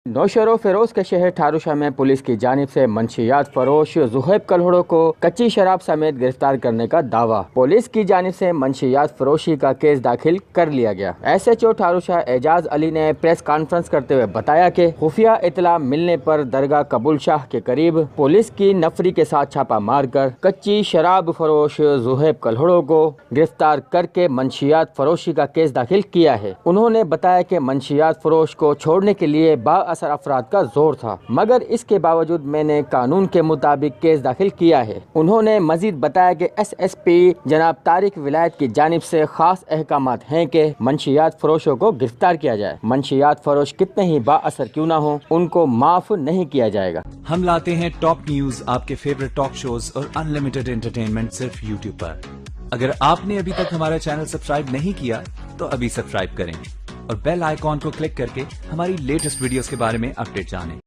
नौशेरो फिरोज के शहर ठारूशा में पुलिस की जानिब से मंशियात फरोश जुहैब कल्हड़ो को कच्ची शराब समेत गिरफ्तार करने का दावा। पुलिस की जानिब से मंशियात फरोशी का केस दाखिल कर लिया गया। SHO ठारूशा एजाज अली ने प्रेस कॉन्फ्रेंस करते हुए बताया कि खुफिया इतला मिलने पर दरगाह कबूल शाह के करीब पुलिस की नफरी के साथ छापा मारकर कच्ची शराब फरोश जुहैब कल्हड़ो को गिरफ्तार करके मंशियात फरोशी का केस दाखिल किया है। उन्होंने बताया कि मंशियात फरोश को छोड़ने के लिए असर अफराद का जोर था, मगर इसके बावजूद मैंने कानून के मुताबिक केस दाखिल किया है। उन्होंने मजीद बताया कि SSP जनाब तारिक विलायत की जानिब से खास अहकामात हैं कि मंशियात फरोशों को गिरफ्तार किया जाए। मंशियात फरोश कितने ही बाअसर क्यों ना हो, उनको माफ नहीं किया जाएगा। हम लाते हैं टॉप न्यूज, आपके फेवरेट टॉक शोज और अनलिमिटेड एंटरटेनमेंट सिर्फ YouTube पर। अगर आपने अभी तक हमारा चैनल सब्सक्राइब नहीं किया तो अभी सब्सक्राइब करें और बेल आइकॉन को क्लिक करके हमारी लेटेस्ट वीडियोस के बारे में अपडेट जानें।